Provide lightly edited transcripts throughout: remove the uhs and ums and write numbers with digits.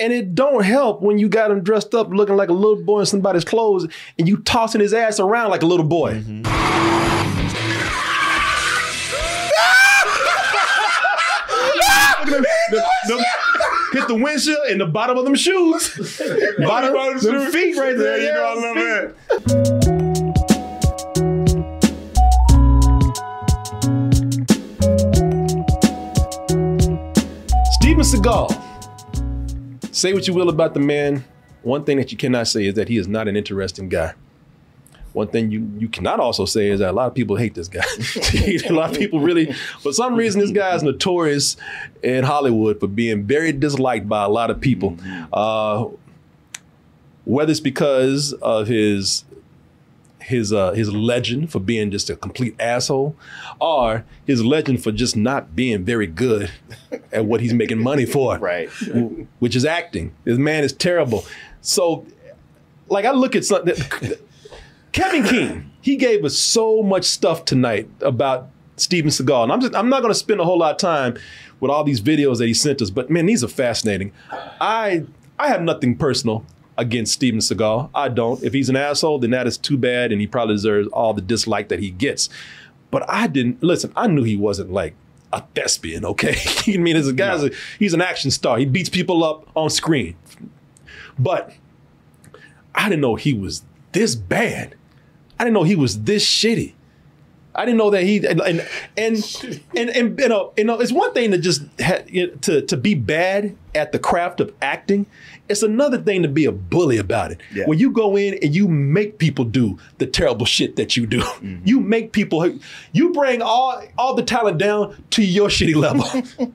And it don't help when you got him dressed up looking like a little boy in somebody's clothes and you tossing his ass around like a little boy. Hit the windshield and the bottom of them shoes. Bottom of them feet right there. You know I love that. Steven Seagal. Say what you will about the man. One thing that you cannot say is that he is not an interesting guy. One thing you cannot also say is that a lot of people hate this guy. A lot of people really, for some reason, this guy is notorious in Hollywood for being very disliked by a lot of people. Whether it's because of his legend for being just a complete asshole, or his legend for just not being very good at what he's making money for, right? Which is acting. This man is terrible. So, like, I look at something. Kevin King, he gave us so much stuff tonight about Steven Seagal, and I'm not going to spend a whole lot of time with all these videos that he sent us. But man, these are fascinating. I have nothing personal against Steven Seagal. I don't. If he's an asshole, then that is too bad, and he probably deserves all the dislike that he gets. But I didn't, listen, I knew he wasn't like a thespian, okay? I mean, as a guy, he's an action star. He beats people up on screen. But I didn't know he was this bad. I didn't know he was this shitty. I didn't know that he, and you know, it's one thing to just to be bad at the craft of acting. It's another thing to be a bully about it. Yeah. When you go in and you make people do the terrible shit that you do. Mm-hmm. You make people, you bring all the talent down to your shitty level.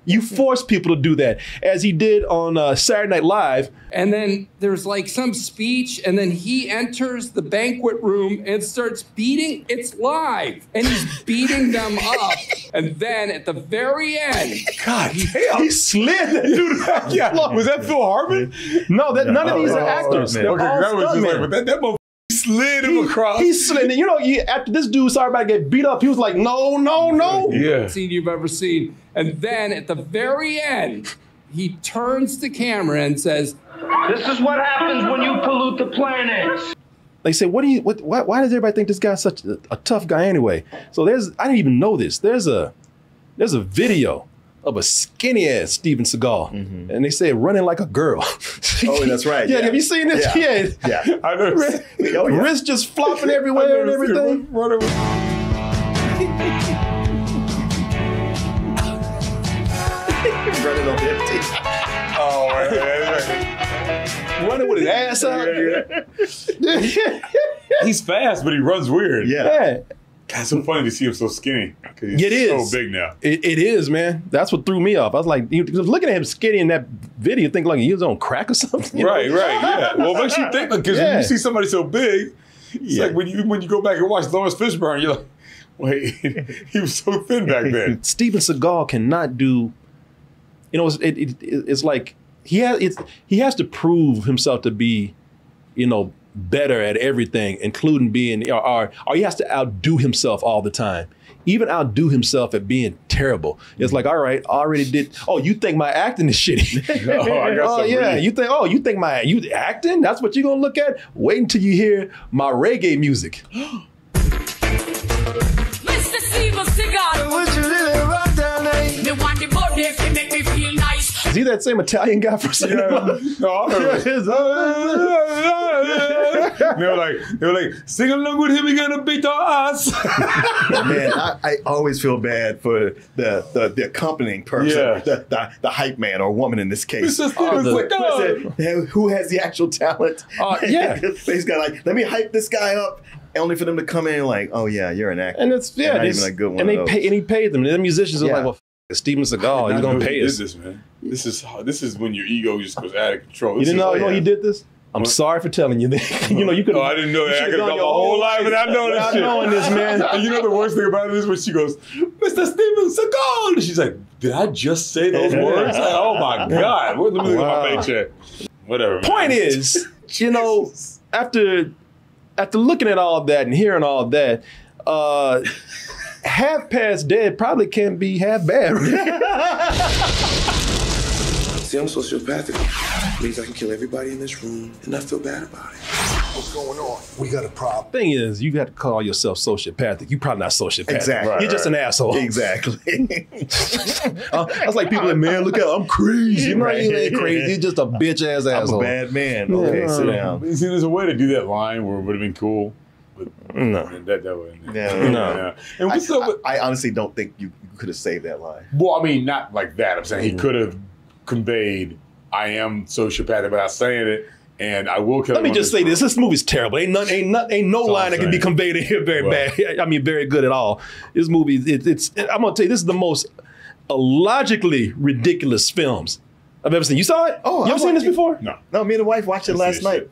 You force people to do that, as he did on Saturday Night Live. And then there's like some speech, and then he enters the banquet room and starts beating, it's live, and he's beating them up. And then at the very end, God, he slid that dude back. Yeah. Was that Phil Hartman? No, none of these are actors. Okay, that was just like, but that motherfucker slid him across. He slid. You know, after this dude started about to get beat up, he was like, no, no, no. Yeah. Scene you've ever seen. And then at the very end, he turns the camera and says, "This is what happens when you pollute the planet." They say, why does everybody think this guy's such a tough guy anyway? So I didn't even know this. There's a video of a skinny ass Steven Seagal, and they say running like a girl. Oh, that's right. Yeah, have you seen this? Yeah, yeah. I know. Wrist just flopping everywhere and everything. Running on empty. Oh, right. Running with his ass out. He's fast, but he runs weird. Yeah. God, it's so funny to see him so skinny. He's so big now. It is, man. That's what threw me off. I was like, looking at him skinny in that video, think like he was on crack or something. Right, yeah. Well, it makes you think, because when you see somebody so big, it's like when you go back and watch Lawrence Fishburne, you're like, wait, he was so thin back then. Steven Seagal cannot do, you know, it's like he has to prove himself to be, you know, better at everything, including being, or he has to outdo himself all the time. Even outdo himself at being terrible. It's like, all right, I already did. Oh, you think my acting is shitty? I got yeah. You think you acting? That's what you're gonna look at? Wait until you hear my reggae music. Mr. Steven Seagal, would you really run down there? Me want the body if you make me feel nice. Is he that same Italian guy from cinema? No, they were like, sing along with him, we're gonna beat our ass. Man, I always feel bad for the accompanying person, the hype man or woman in this case. Who has the actual talent? He's got like, let me hype this guy up. Only for them to come in like, oh yeah, you're an actor. And it's not even a good one. And he paid them. The musicians are like, well, Steven Seagal, he's gonna pay us. This, man. This is when your ego just goes out of control. You didn't know he did this? I'm sorry for telling you that. You know, you could. Oh, I didn't know that. I could have gone my whole life without knowing this shit. Knowing this, man. And you know the worst thing about it is when she goes, Mr. Steven Seagal. And she's like, did I just say those words? Like, oh my God. Let me look at my paycheck. Whatever. Point is, you know, after looking at all that and hearing all that, half past dead probably can't be half bad. See, I'm sociopathic. means I can kill everybody in this room and not feel bad about it. What's going on? We got a problem. Thing is, you got to call yourself sociopathic. You're probably not sociopathic. Exactly. You're just an asshole. Exactly. That's like people like, man, look out, I'm crazy. You know, you ain't crazy. You're just a bitch ass asshole. I'm a bad man. Okay, sit down. See, there's a way to do that line where it would have been cool. But no. That way. No. And I honestly don't think you could have saved that line. Well, I mean, not like that. I'm saying he could have conveyed, I am sociopathic without saying it. And I will kill. Let me just say this: this movie's terrible. Ain't no line that can be conveyed in here very bad. I mean, very good at all. This movie, I'm gonna tell you, this is the most illogically ridiculous films I've ever seen. You saw it? Oh, you ever seen this before? No. Me and the wife watched it last night.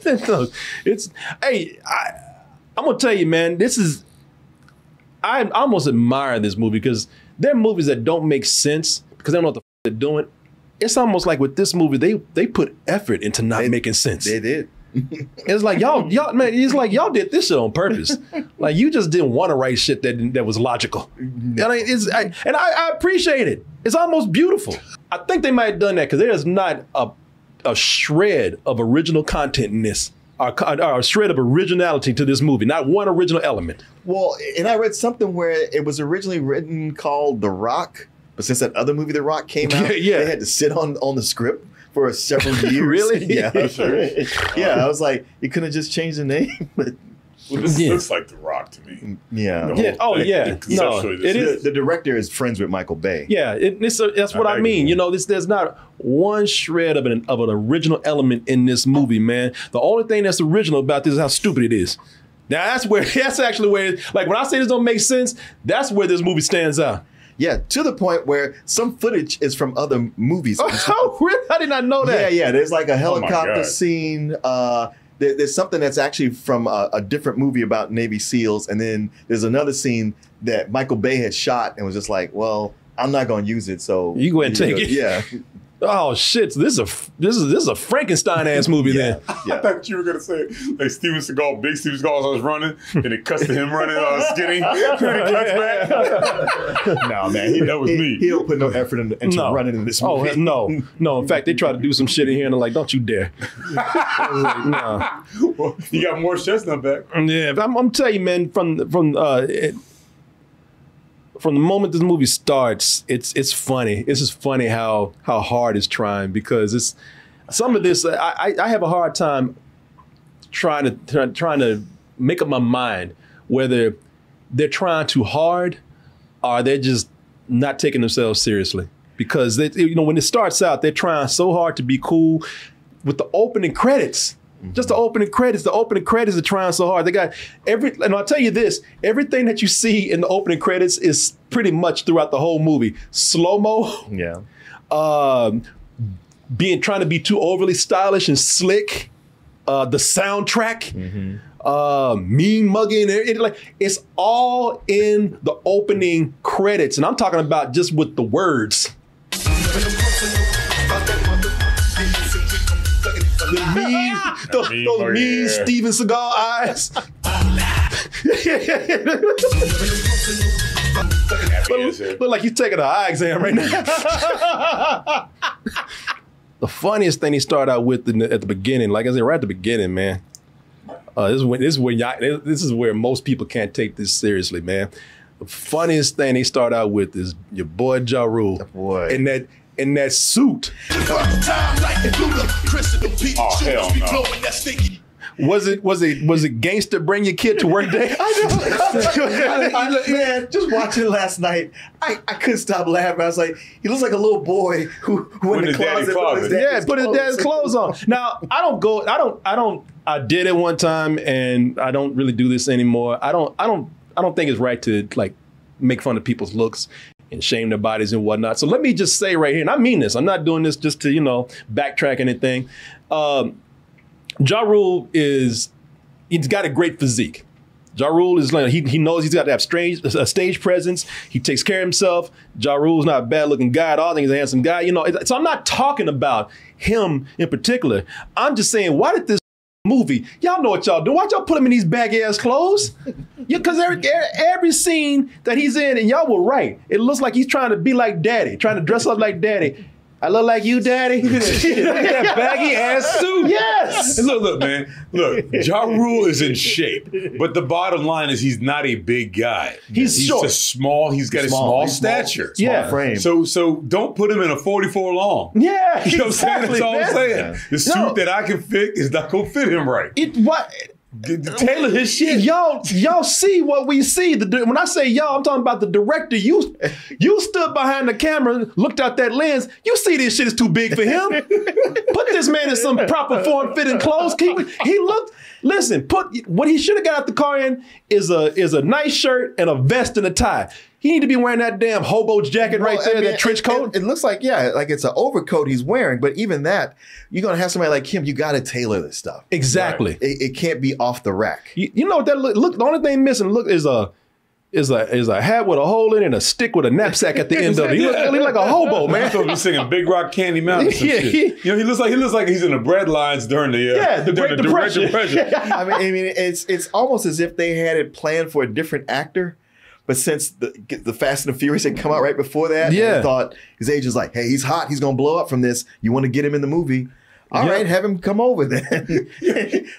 No, I'm gonna tell you, man. I almost admire this movie because there are movies that don't make sense because they don't know what the they're doing. It's almost like with this movie, they put effort into not making sense. They did. It's like y'all, man. It's like y'all did this shit on purpose. Like you just didn't want to write shit that was logical. And I appreciate it. It's almost beautiful. I think they might have done that because there's not a shred of original content in this, or a shred of originality to this movie. Not one original element. Well, and I read something where it was originally written called The Rock. But since that other movie, The Rock, came out, they had to sit on the script for several years. Really? Yeah. Sure. Yeah, I was like, you couldn't have just changed the name. But this looks like The Rock to me. Yeah. No, it is. The director is friends with Michael Bay. Yeah, that's what I mean. You know, there's not one shred of an original element in this movie, man. The only thing that's original about this is how stupid it is. Now that's actually where, like when I say this don't make sense, that's where this movie stands out. Yeah, to the point where some footage is from other movies. Oh, really? I did not know that. Yeah. There's like a helicopter scene. There's something that's actually from a different movie about Navy SEALs. And then there's another scene that Michael Bay had shot and was just like, well, I'm not going to use it. So you go ahead and take it. Yeah. Oh shit! So this is a Frankenstein ass movie then. I thought you were gonna say like Steven Seagal, big Steven Seagal, as I was running, and it cuts to him running skinny, and he cuts back. No, man, that was me. He don't put no effort into running in this movie. Oh no! In fact, they try to do some shit in here, and they're like, "Don't you dare!" I was like, no. Well, you got more chestnut back. Yeah, I'm telling you, man. From the moment this movie starts, it's funny. It's just funny how hard it's trying because some of this. I have a hard time trying to make up my mind whether they're trying too hard or they're just not taking themselves seriously. Because when it starts out, they're trying so hard to be cool with the opening credits. Just the opening credits. The opening credits are trying so hard. They got and I'll tell you this, everything that you see in the opening credits is pretty much throughout the whole movie. Slow-mo. Yeah. Trying to be too overly stylish and slick. The soundtrack. Mean mugging. It's all in the opening credits. And I'm talking about just with the words. Those mean Steven Seagal eyes. Look like he's taking an eye exam right now. The funniest thing he started out with at the beginning, like I said, right at the beginning, man. This is where most people can't take this seriously, man. The funniest thing they start out with is your boy Ja Rule. Boy. In that suit. Oh, hell no. Was it gangster bring your kid to work day? I know. Man, just watching it last night, I couldn't stop laughing. I was like, he looks like a little boy who went in the closet. Put his dad's clothes on. Now, I did it one time and I don't really do this anymore. I don't think it's right to like make fun of people's looks and shame their bodies and whatnot. So let me just say right here, and I mean this, I'm not doing this just to, backtrack anything. Ja Rule he's got a great physique. Ja Rule is like, he knows he's got to have a stage presence. He takes care of himself. Ja Rule's not a bad looking guy at all. I think he's a handsome guy, So I'm not talking about him in particular. I'm just saying, why did this movie, y'all know what y'all do. Why'd y'all put him in these baggy ass clothes? Because every scene that he's in, and y'all were right, it looks like he's trying to be like daddy, trying to dress up like daddy. I look like you, daddy. Look at that baggy ass suit. Yes. And look, man. Look, Ja Rule is in shape, but the bottom line is he's not a big guy. He's short. Just small. He's got a small stature. Small frame. So don't put him in a 44 long. Yeah, You know what I'm saying? That's all I'm saying. Yeah. The suit that I can fit is not gonna fit him right. What? Tailor his shit. Y'all see what we see. When I say y'all, I'm talking about the director. You stood behind the camera, looked out that lens. You see this shit is too big for him. Put this man in some proper form-fitting clothes. He looked. Listen, what he should have got out the car in is a nice shirt and a vest and a tie. He need to be wearing that damn hobo jacket right there, that trench coat. It looks like, like it's an overcoat he's wearing, but even that, you're going to have somebody like him, you got to tailor this stuff. Exactly. Right. It can't be off the rack. You know what that look? The only thing missing is a hat with a hole in it and a stick with a knapsack at the end of it. He look like a hobo, man. So he's singing Big Rock Candy Mountain. Yeah, shit. He looks like he's in the bread lines during the Great Depression. I mean, it's almost as if they had it planned for a different actor. But since the Fast and the Furious had come out right before that, they thought his agent's like, hey, he's hot. He's going to blow up from this. You want to get him in the movie? All right, have him come over then.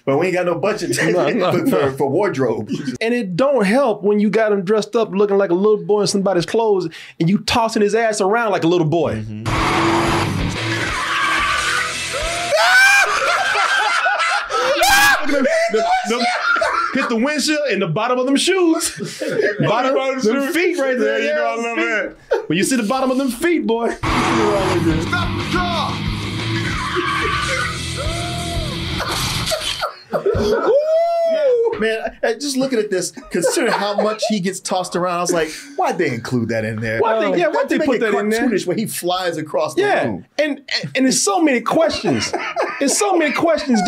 But we ain't got no budget for wardrobe. And it don't help when you got him dressed up looking like a little boy in somebody's clothes and you tossing his ass around like a little boy. Mm-hmm. Hit the windshield in the bottom of them shoes. Bottom of them feet right there. You know I love that. When you see the bottom of them feet, boy. Stop the car! Man, just looking at this, considering how much he gets tossed around, I was like, why'd they include that in there? Why'd they put that in there? When he flies across the room. And there's so many questions. There's so many questions.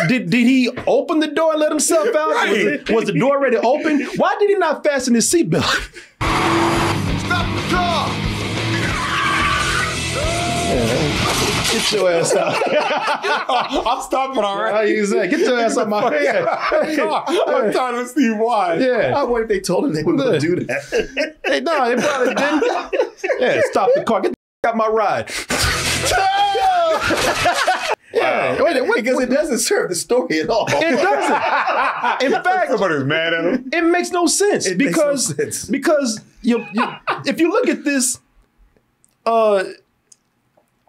Did he open the door and let himself out? Right. Was the door already open? Why did he not fasten his seatbelt? Stop the car! Get your ass out. I'm stopping already. Get your ass out my head. I'm trying to see why. Yeah. I wonder if they told him they were going to do that. Hey, no, they probably didn't. Yeah, stop the car. Get the out my ride. Yeah, wait, because it doesn't serve the story at all. It doesn't. In fact, somebody's mad at him. It makes no sense because you if you look at this, my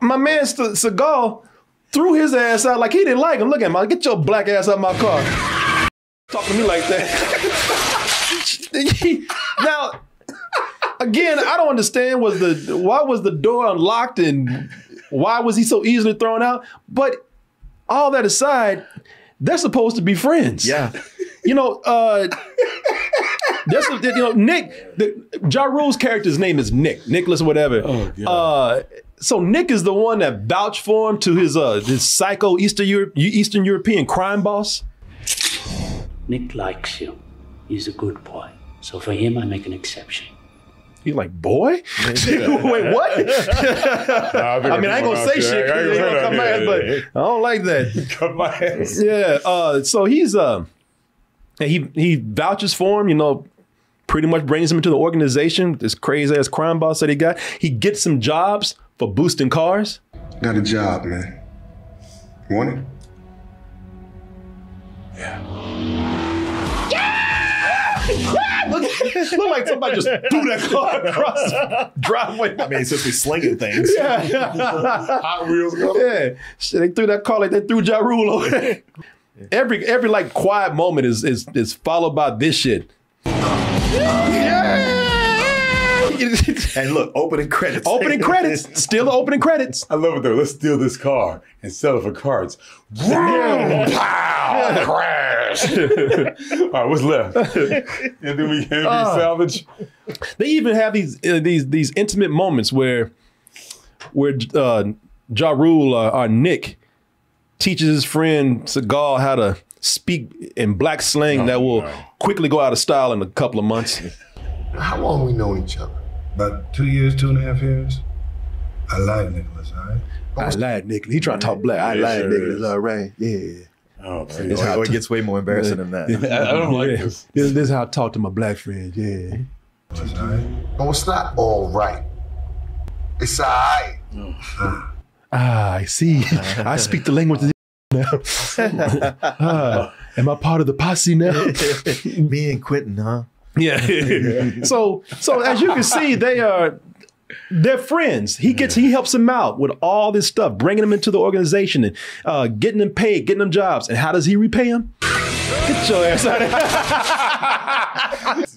man Seagal threw his ass out like he didn't like him. Look at him, get your black ass out of my car. Talking to me like that. Now, again, I don't understand why was the door unlocked and why was he so easily thrown out? But all that aside, they're supposed to be friends. Yeah. Nick, Ja Rule's character's name is Nick, Nicholas whatever. Oh, God. So Nick is the one that vouched for him to his psycho Eastern European crime boss. Nick likes you. He's a good boy. So for him, I make an exception. He's like, boy? Wait, what? I mean, I ain't gonna say shit. Cut my ass, but I don't like that. Cut my ass. Yeah. So he's he vouches for him. Pretty much brings him into the organization. This crazy ass crime boss that he got. He gets some jobs for boosting cars. Got a job, man. Want it? Look like somebody just threw that car across the driveway. I mean, since we slinging things. Hot Wheels go. Yeah. Shit, they threw that car like they threw Ja Rule over there. Every like quiet moment is followed by this shit. And look, opening credits. Opening credits. Still opening credits. I love it though. Let's steal this car and sell it for cards. Pow! Crash! All right, what's left? And then we can salvage. They even have these intimate moments where Ja Rule or Nick teaches his friend Seagal how to speak in black slang that will quickly go out of style in a couple of months. How long we know each other? About 2 years, 2.5 years? I lied, Nicholas, all right? I lied, Nicholas. He trying to talk black. I lied, Nicholas. All right, yeah. Oh, it gets way more embarrassing than that. I don't like this. This is how I talk to my black friends, yeah. All right? Oh, it's not all right. It's all right. I see. I speak the language now. Am I part of the posse now? Me and Quentin, huh? Yeah. So as you can see, they're friends. He helps them out with all this stuff, bringing them into the organization and getting them paid, getting them jobs. And how does he repay him? Get your ass out of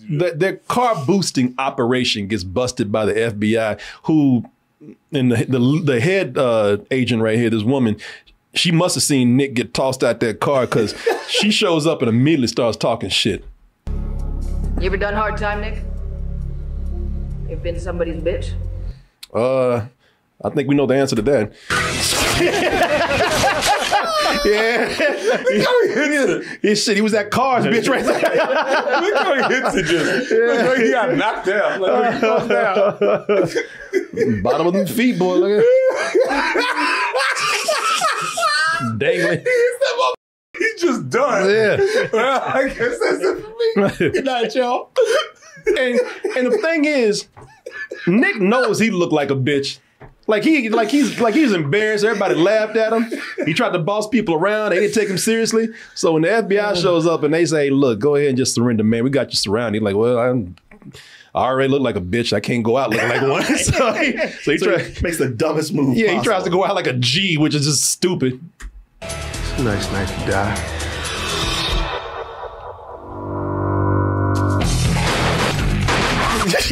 here. Their car boosting operation gets busted by the FBI, who, and the head agent right here, this woman, she must have seen Nick get tossed out that car, because she shows up and immediately starts talking shit. You ever done hard time, Nick? You ever been somebody's bitch? I think we know the answer to that. Yeah. He was that Cars bitch right there. Look how he hits it just. Like he got knocked out. Like, he knocked out. Bottom of the feet, boy. Look at dangling. He's just done. Yeah. I guess that's it for me. Good night, y'all. And the thing is, Nick knows he looked like a bitch. He's embarrassed. Everybody laughed at him. He tried to boss people around. They didn't take him seriously. So when the FBI shows up and they say, "Look, go ahead and just surrender, man. We got you surrounded." He's like, "Well, I already look like a bitch. I can't go out looking like one." so he makes the dumbest move. Yeah, possible. He tries to go out like a G, which is just stupid. It's a nice night to die.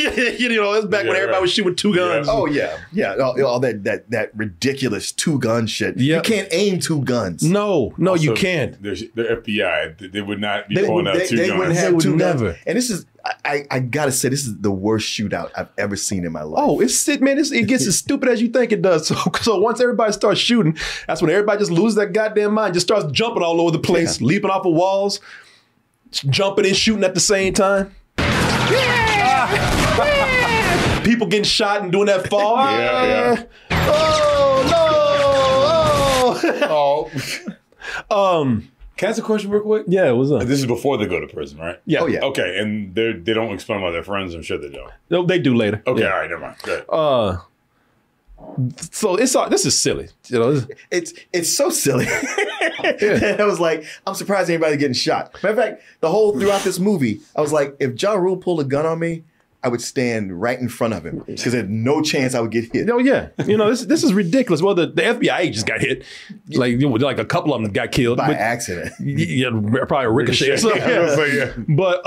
It's back when everybody was shooting with two guns. Oh yeah, all that ridiculous two-gun shit. Yep. You can't aim two guns. No, also, you can't. The FBI, they would not be pulling out two guns. They wouldn't have two guns. Never. And this is, I gotta say, this is the worst shootout I've ever seen in my life. Oh, it gets as stupid as you think it does. So once everybody starts shooting, that's when everybody just loses that goddamn mind, just starts jumping all over the place, leaping off of walls, jumping and shooting at the same time. People getting shot and doing that fall. Yeah. Oh no! Can I ask a question real quick? Yeah, what's up? This is before they go to prison, right? Yeah. Oh yeah. Okay, and they don't explain why they're friends. I'm sure they don't. No, they do later. Okay, yeah. All right, never mind. Good. So this is silly. It's so silly. I was like, I'm surprised anybody's getting shot. Matter of fact, throughout this movie, I was like, if Ja Rule pulled a gun on me, I would stand right in front of him because there's no chance I would get hit. Oh yeah, this is ridiculous. Well, the FBI agents got hit, like a couple of them got killed by accident. Yeah, probably a ricochet or something. Yeah. But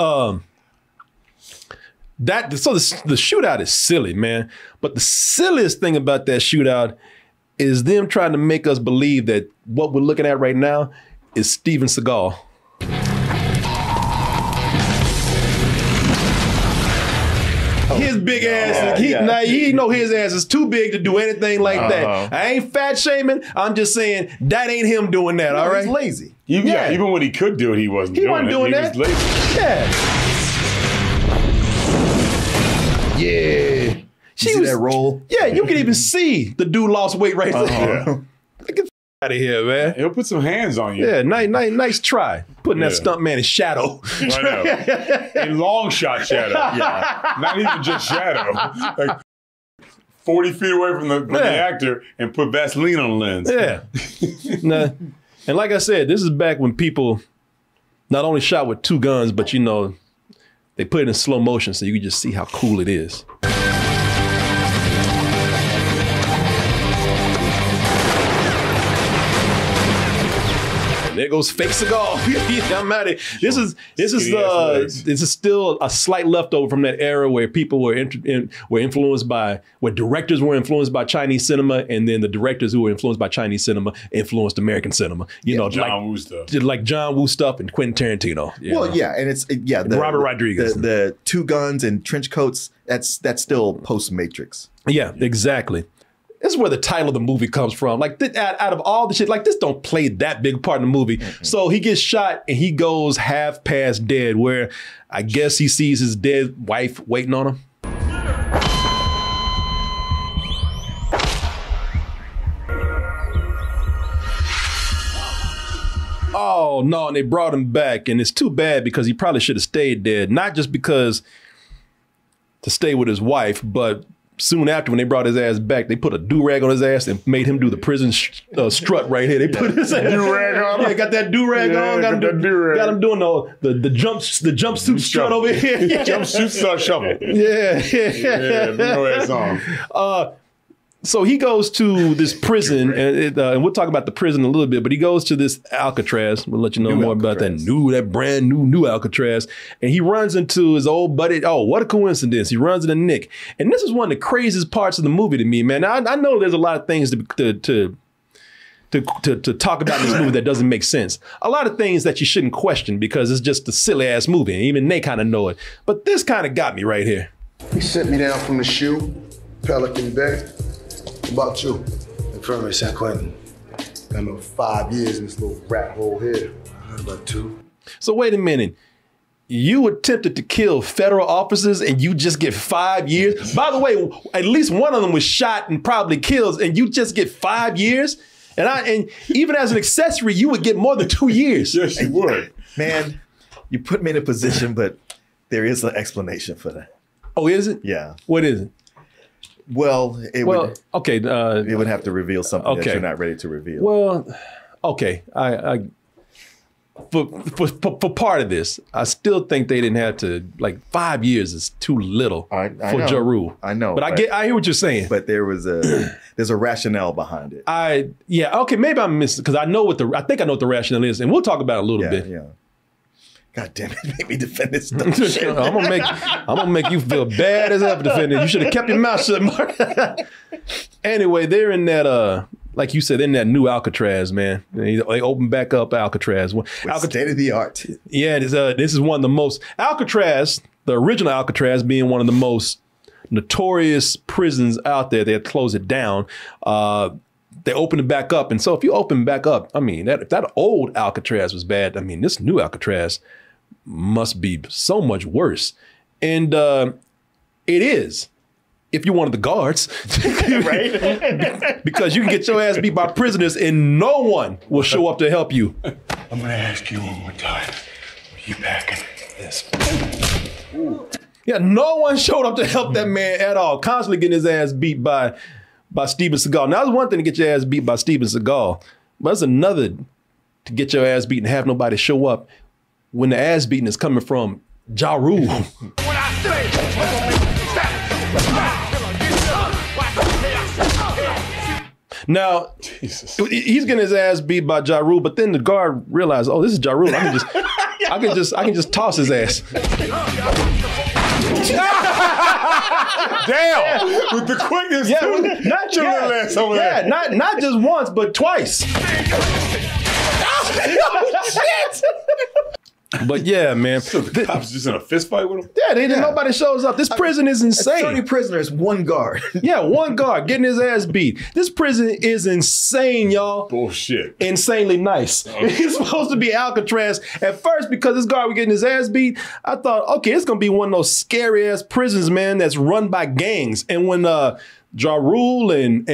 the shootout is silly, man. But the silliest thing about that shootout is them trying to make us believe that what we're looking at right now is Steven Seagal. His big ass, he know his ass is too big to do anything like that. I ain't fat shaming. I'm just saying that ain't him doing that. All right, he's lazy. Even when he could do it, he wasn't doing that. He was lazy. Yeah. See that roll? Yeah, you can even see the dude lost weight right there. Get out of here, man. He'll put some hands on you. Yeah, nice try. Putting that stunt man in shadow. I know. A long shot shadow. Yeah. Not even just shadow. Like 40 feet away from the actor and put Vaseline on the lens. Yeah. And like I said, this is back when people not only shot with two guns, but they put it in slow motion so you can just see how cool it is. And there goes fake Seagal. I'm at it. This is still a slight leftover from that era where people were influenced by, where directors were influenced by Chinese cinema, and then the directors who were influenced by Chinese cinema influenced American cinema. John Woo stuff, like John Woo stuff and Quentin Tarantino. And Robert Rodriguez, the two guns and trench coats. That's still post Matrix. Yeah, exactly. This is where the title of the movie comes from. Like, out of all the shit, like, this don't play that big part in the movie. Mm-hmm. So he gets shot and he goes half past dead, where I guess he sees his dead wife waiting on him. Oh, no, and they brought him back. And it's too bad because he probably should have stayed dead. Not just because to stay with his wife, but soon after, when they brought his ass back, they put a do-rag on his ass and made him do the prison strut right here. They put his do-rag on him. Yeah, got that do-rag on. Got him doing the jumpsuit strut over here. Jumpsuit strut shuffle. Yeah, no ass on. So he goes to this prison, and we'll talk about the prison in a little bit, but he goes to this Alcatraz. We'll let you know more about that brand new Alcatraz. And he runs into his old buddy. Oh, what a coincidence. He runs into Nick. And this is one of the craziest parts of the movie to me, man. Now, I know there's a lot of things to talk about in this movie that doesn't make sense. A lot of things that you shouldn't question because it's just a silly ass movie. And even they kind of know it. But this kind of got me right here. He sent me down from the shoe, Pelican Bay. About you? Infirmary San Quentin. Got about 5 years in this little rat hole here. I heard about 2. So wait a minute. You attempted to kill federal officers and you just get 5 years? By the way, at least one of them was shot and probably killed and you just get 5 years? And even as an accessory, you would get more than 2 years. Yes, you would. Man, you put me in a position, but there is an explanation for that. Oh, is it? Yeah. What is it? Well, it would have to reveal something that you're not ready to reveal. Well, okay. For part of this, I still think they didn't have to, 5 years is too little for Ja Rule. I know. But I hear what you're saying. But there's a rationale behind it. Okay, maybe I'm missing, because I think I know what the rationale is, and we'll talk about it a little bit. Yeah. God damn it, make me defend this dumb shit. I'm gonna make you feel bad as hell for defending. You should have kept your mouth shut, Mark. Anyway, they're in that like you said, in that new Alcatraz, man. They open back up Alcatraz. State of the art. Yeah, this is one of the most Alcatraz, the original Alcatraz being one of the most notorious prisons out there. They had to close it down. They opened it back up. And so if you open back up, I mean, if that old Alcatraz was bad, I mean, this new Alcatraz must be so much worse. And it is, if you're one of the guards. Right? Because you can get your ass beat by prisoners and no one will show up to help you. I'm going to ask you one more time. Are you packing this? Ooh. Yeah, no one showed up to help that man at all. Constantly getting his ass beat by Steven Seagal. Now, it's one thing to get your ass beat by Steven Seagal, but it's another to get your ass beat and have nobody show up when the ass beating is coming from Ja Rule. Now, he's getting his ass beat by Ja Rule, but then the guard realized, oh, this is Ja Rule. I can just toss his ass. Damn! With the quickness, not just once, but twice. Shit! But yeah, man. So the cops just in a fist fight with him? Yeah, nobody shows up. This prison is insane. 30 prisoners, one guard. Yeah, one guard getting his ass beat. This prison is insane, y'all. Bullshit. Insanely nice. Okay. It's supposed to be Alcatraz. At first, because this guard was getting his ass beat, I thought, okay, it's gonna be one of those scary ass prisons, man, that's run by gangs. And when Ja Rule and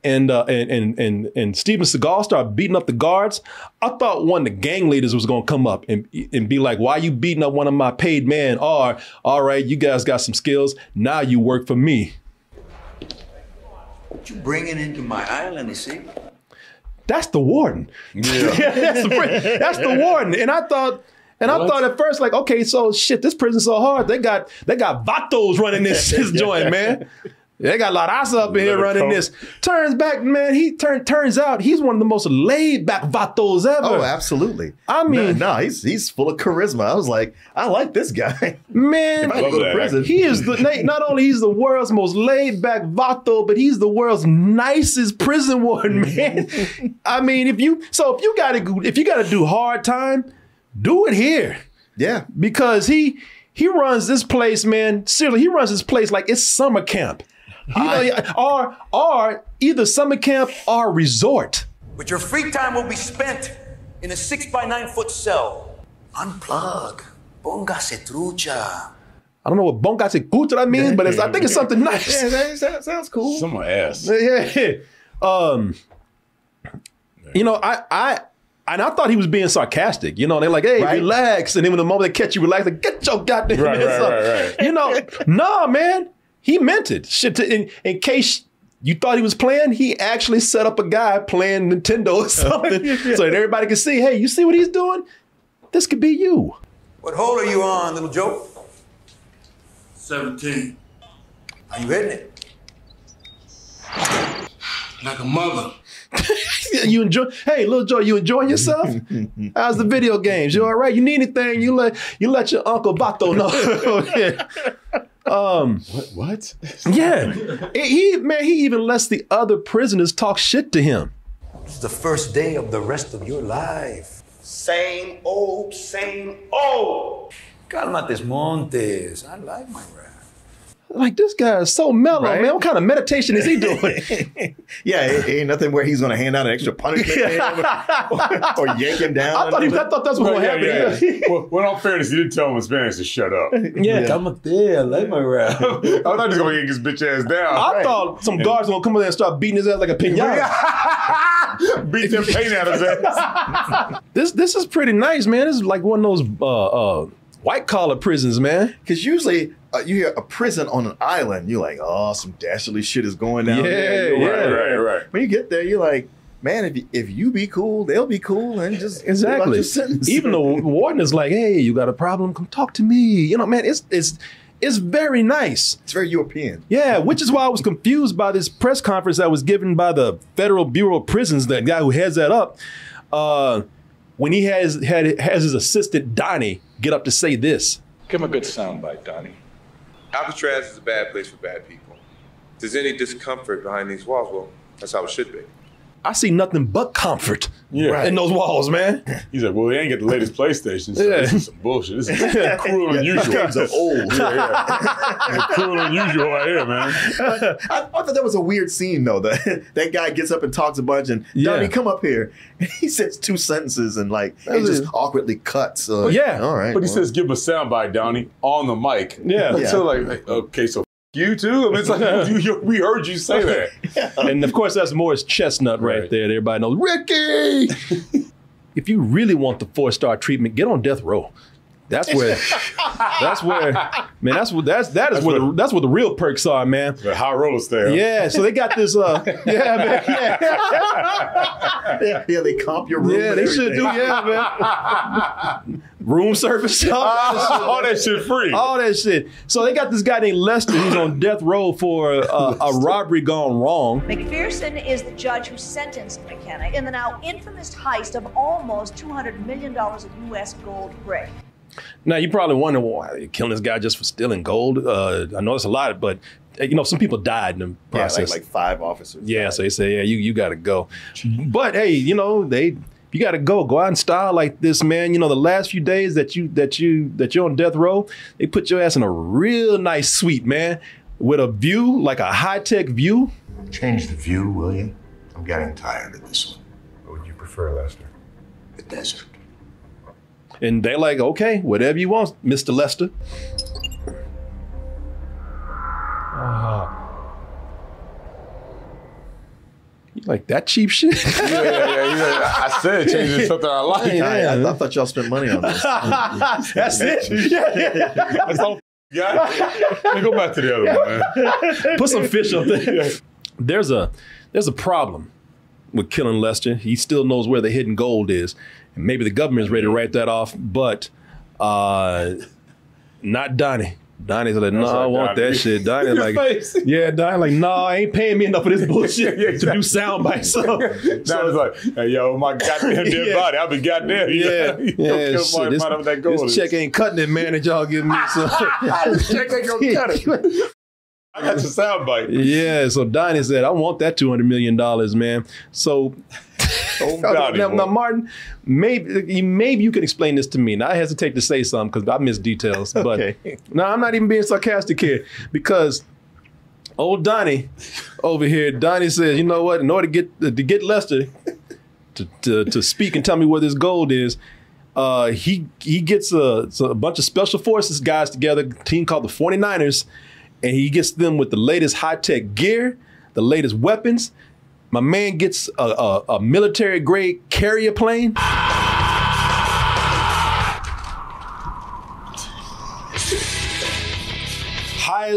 Steven Seagal started beating up the guards, I thought one of the gang leaders was gonna come up and be like, why you beating up one of my paid men? Or, all right, you guys got some skills, now you work for me. What you bringing into my island, you see? That's the warden. Yeah. That's the warden. And I thought at first, like, okay, so shit, this prison's so hard. They got vatos running this joint, man. They got La Raza up in here running this. Turns out he's one of the most laid back vatos ever. Oh, absolutely. I mean, no, he's full of charisma. I was like, I like this guy. Man, he is not only he's the world's most laid back vato, but he's the world's nicest prison warden, man. I mean, if you gotta do hard time, do it here. Yeah. Because he runs this place, man. Seriously, he runs this place like it's summer camp. Or either summer camp or resort. But your free time will be spent in a 6x9 foot cell. Unplug. Póngase trucha. I don't know what póngase trucha means, but I think it's something nice. Yeah, that sounds cool. Some ass. Yeah. You know, I thought he was being sarcastic. You know, they're like, hey, relax. And then when the moment they catch you relax, like, get your goddamn ass up. Right. You know, nah, man. He meant it. Shit, in case you thought he was playing, he actually set up a guy playing Nintendo or something so that everybody could see, hey, you see what he's doing? This could be you. What hole are you on, little Joe? 17. Are you hitting it? Like a mother. You enjoy? Hey, little Joe, you enjoying yourself? How's the video games? You all right? You need anything? You let your Uncle Bato know. What? Yeah, he even lets the other prisoners talk shit to him. It's the first day of the rest of your life. Same old, same old. Calmates Montes. I like my rap. Like, this guy is so mellow, right? Man. What kind of meditation is he doing? Yeah, it ain't nothing where he's going to hand out an extra punishment or yank him down. I thought that's what was going to happen. Yeah. Well, in all fairness, he didn't tell him in Spanish to shut up. Yeah. Calmate, I like my rap. I thought he was going to yank his bitch ass down. I thought some guards were going to come in there and start beating his ass like a piñata. Beat them paint out of his ass. This is pretty nice, man. This is like one of those white collar prisons, man. Because usually you hear a prison on an island, you're like, oh, some dastardly shit is going down there. Right. When you get there, you're like, man, if you be cool, they'll be cool, and just exactly. your sentence. Even the warden is like, hey, you got a problem? Come talk to me. You know, man, it's very nice. It's very European. Yeah, which is why I was confused by this press conference that was given by the Federal Bureau of Prisons, that guy who heads that up, when he has his assistant Donnie get up to say this. Give him a good soundbite, Donnie. Alcatraz is a bad place for bad people. If there's any discomfort behind these walls, well, that's how it should be. I see nothing but comfort in those walls, man. He's like, well, they ain't got the latest PlayStation, so this is some bullshit. This is cruel and unusual. Games are old. Cruel and unusual right here, man. I thought that was a weird scene, though. That guy gets up and talks a bunch, and Donnie, come up here. And he says 2 sentences, and like it just awkwardly cuts. All right. But he says, give him a soundbite, Donnie, on the mic. Yeah. So like, okay, so you too? I mean, it's like, we heard you say that. And of course, that's Morris Chestnut right there. Everybody knows, Ricky! If you really want the 4-star treatment, get on death row. That's where, man, that's where the real perks are, man. The high rollers there. Yeah, so they got this, Yeah, they comp your room. Yeah, they should do, man. Room service. All that shit free. All that shit. So they got this guy named Lester who's on death row for a robbery gone wrong. McPherson is the judge who sentenced McKenna in the now infamous heist of almost $200 million of U.S. gold brick. Now, you probably wonder, why are you killing this guy just for stealing gold? I know it's a lot, but some people died in the process. Yeah, like 5 officers. Yeah, died. so they say, you got to go. But hey, you got to go out in style like this, man. The last few days that you're on death row, they put your ass in a real nice suite, man, with a view, like a high-tech view. Change the view, will you? I'm getting tired of this one. What would you prefer, Lester? The desert. And they're like, okay, whatever you want, Mr. Lester. You like that cheap shit? Yeah. I said changing something I like. I thought y'all spent money on this. That's it. That's all got. Let me go back to the other one, man. Put some fish up there. There's a problem with killing Lester. He still knows where the hidden gold is. And maybe the government's ready to write that off, but not Donnie. Donnie's like, no, I want that shit. Donnie's like, Donnie's like, no, I ain't paying me enough for this bullshit to do sound bites. Donnie's like, hey, yo, my goddamn dead body, I'll be goddamn. This check ain't cutting it, man, that y'all give me. So. This check ain't gonna cut it. I got the sound bite. Yeah, so Donnie said, I want that $200 million, man. So now, Martin, maybe you can explain this to me. Now, I hesitate to say something because I miss details. But no, I'm not even being sarcastic here, because old Donnie over here, Donnie says, you know what? In order to get Lester to speak and tell me where this gold is, he gets a bunch of special forces guys together, a team called the 49ers, and he gets them with the latest high-tech gear, the latest weapons. My man gets a military-grade carrier plane.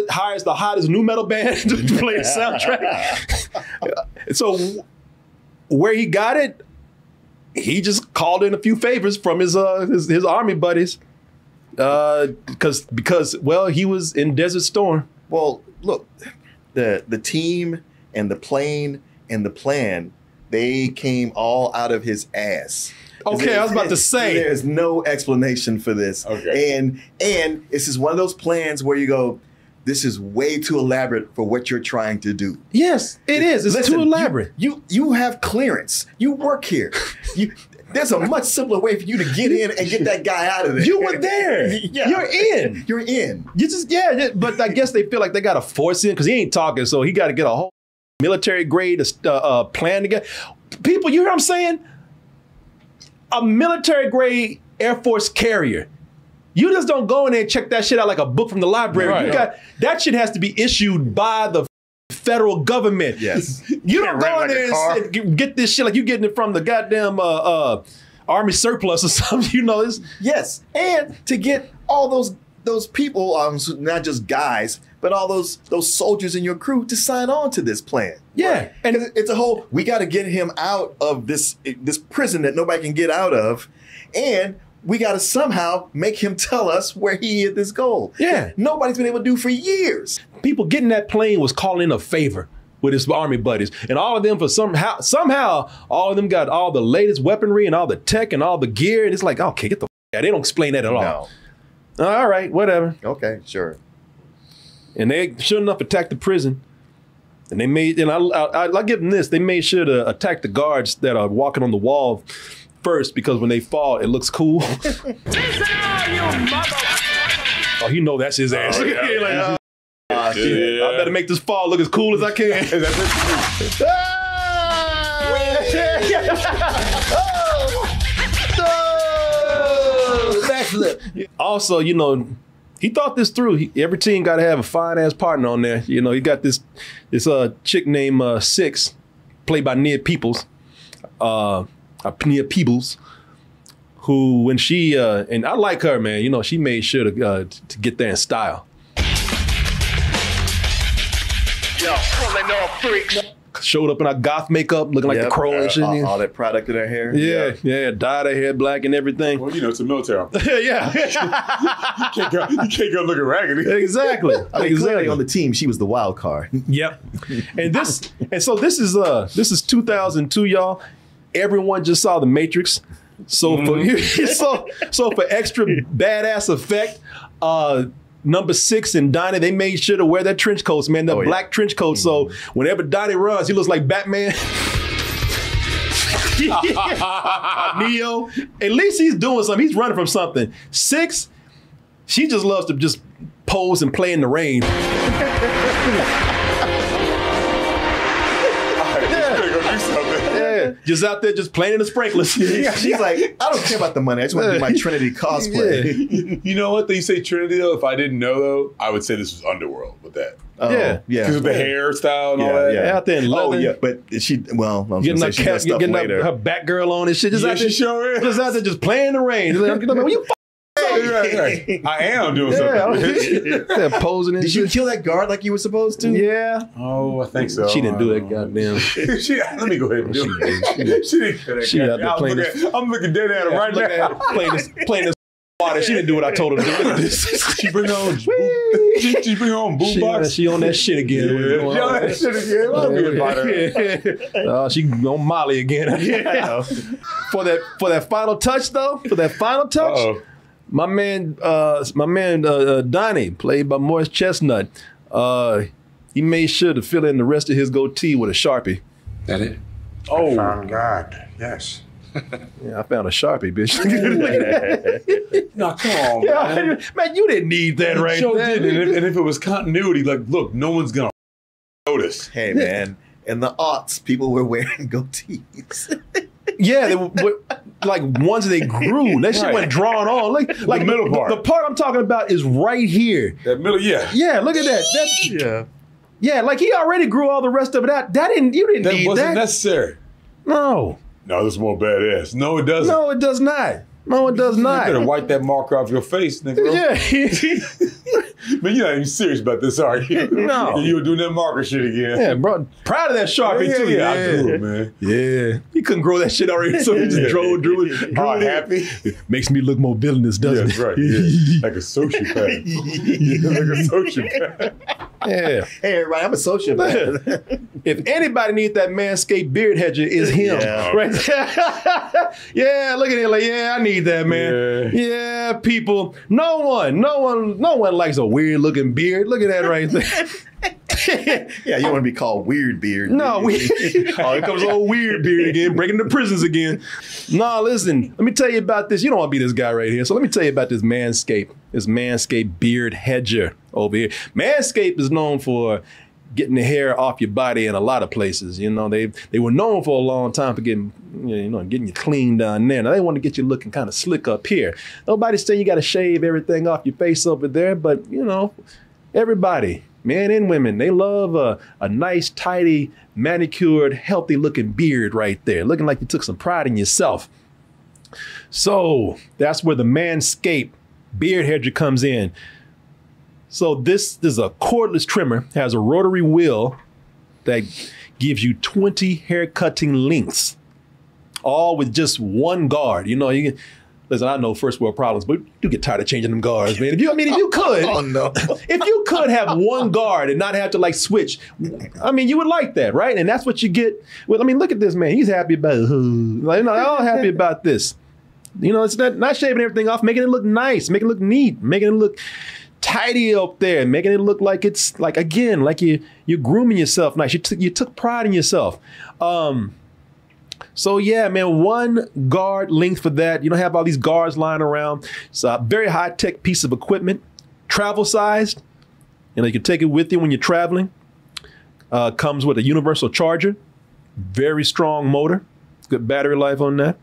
hires the hottest new metal band to play the soundtrack. So where he got it, he just called in a few favors from his army buddies. Because well, he was in Desert Storm. Well, look, the team and the plane and the plan, they came all out of his ass. Okay, I was about to say. There's no explanation for this. Okay. And this is one of those plans where you go, this is way too elaborate for what you're trying to do. Yes, it is. It's too elaborate. You have clearance. You work here. There's a much simpler way for you to get in and get that guy out of there. You were there. Yeah. You're in. You're in. You just, but I guess they feel like they got to force him because he ain't talking, so he got to get a whole military grade plan together. People, you hear what I'm saying? A military grade Air Force carrier. You just don't go in there and check that shit out like a book from the library. Right. That shit has to be issued by the federal government. Yes. You don't go in there and get this shit like you getting it from the goddamn army surplus or something. You know this. Yes, and to get all those people, not just guys, but all those soldiers in your crew to sign on to this plan. Yeah, right. And it's a whole. We got to get him out of this prison that nobody can get out of, and we got to somehow make him tell us where he hit this goal. Yeah, nobody's been able to do for years. People getting that plane was calling in a favor with his army buddies, and all of them somehow all of them got all the latest weaponry and all the tech and all the gear, and it's like, okay, get the out. They don't explain that at all. No. All right, whatever. Okay, sure. And they sure enough attacked the prison, and they made, and I give them this, they made sure to attack the guards that are walking on the wall first, because when they fall, it looks cool. Oh, you know that's his ass. Oh, yeah. I better make this fall look as cool as I can. Backflip. Also, you know, he thought this through. Every team got to have a fine ass partner on there. You know, he got this chick named Six, played by Nia Peoples. Nia Peebles, who when she and I like her, man. You know, she made sure to get there in style. Yo, pulling off freaks. Showed up in her goth makeup, looking like the Crow and shit. All that product in her hair. Yeah, dyed her hair black and everything. Well, you know, it's a military. Yeah. you can't go looking raggedy. Exactly. Clearly on the team, she was the wild card. Yep. So this is 2002, y'all. Everyone just saw The Matrix. So for extra badass effect, number 6 and Donnie, they made sure to wear their trench coats, man, the black trench coat. So whenever Donnie runs, he looks like Batman. Neo. At least he's doing something. He's running from something. 6, she just loves to just pose and play in the rain. Just out there, just playing in the sprinklers. She's like, I don't care about the money. I just want to do my Trinity cosplay. Yeah. You know what? You say Trinity, though. If I didn't know, though, I would say this was Underworld with that. Yeah. Because of the hairstyle and all that. Yeah, out there in leather. Oh, yeah. But she, well, I was getting gonna say she does stuff later. her Batgirl on and shit. Just out there, she sure is. just out there, just playing in the rain. You right. I am doing something. They're posing and Did you kill that guard like you were supposed to? Yeah. Oh, I think so. She didn't do that goddamn. Let me go ahead and do it. She didn't kill that guy. I'm looking dead at her right now. Playing this water. She didn't do what I told her to do. Look at this. She bring her own boombox. She on that shit again. She on that shit again. I'll be about her. She on Molly again. For that final touch, though. For that final touch. Uh-oh. My man Donnie, played by Morris Chestnut, he made sure to fill in the rest of his goatee with a Sharpie. That it? Oh, I found God. Yes. Yeah, I found a Sharpie, bitch. No, come on, man. Man, you didn't need that right there. Did. And if it was continuity, like, look, no one's gonna notice. Hey, man. In the aughts, people were wearing goatees. Yeah, they were like ones they grew. That shit went drawn on. Like the middle part. The part I'm talking about is right here. That middle, yeah. Yeah, look at that. Yeah, like he already grew all the rest of it out. You didn't need that. That wasn't necessary. No. No, this is more badass. No, it doesn't. No, it does not. No, it does not. You better wipe that marker off your face, nigga. Yeah. Man, you're not even serious about this, are you? No. You were doing that marker shit again. Yeah, bro. Proud of that Sharpie, too. Yeah, I do it, man. Yeah. He couldn't grow that shit already, so he just drew it. Happy? It makes me look more villainous, doesn't That's right. Yeah. Like a sociopath. Like a sociopath. Yeah. Hey, everybody, I'm a sociopath. If anybody needs that Manscaped beard hedger, is him. Yeah. Right there. Yeah, look at him like, yeah, I need that, man. Yeah, people. No one likes a weird looking beard. Look at that right there. Yeah, you want to be called Weird Beard. No, here comes old Weird Beard again, breaking the prisons again. No, listen, let me tell you about this. You don't want to be this guy right here. So let me tell you about this Manscaped beard hedger over here. Manscaped is known for getting the hair off your body in a lot of places. You know, they were known for a long time for getting you clean down there. Now they want to get you looking kind of slick up here. Nobody's saying you got to shave everything off your face over there, but you know, everybody, men and women, they love a nice, tidy, manicured, healthy looking beard right there, looking like you took some pride in yourself. So that's where the Manscaped beard hedger comes in. So this is a cordless trimmer, has a rotary wheel that gives you 20 hair cutting lengths, all with just one guard. You know, you can, listen, I know first world problems, but you get tired of changing them guards, man. If you could, Oh, no. if you could have one guard and not have to like switch, I mean, you would like that, right? And that's what you get. Well, I mean, look at this, man. He's happy about it. Like, you know, they're all happy about this. You know, it's not shaving everything off, making it look nice, making it look neat, making it look tidy up there, making it look like it's like, again, like you're grooming yourself nice. You took pride in yourself. So yeah, man, one guard length for that. You don't have all these guards lying around. It's a very high-tech piece of equipment, travel sized. You know, you can take it with you when you're traveling. Comes with a universal charger, very strong motor, good battery life on that.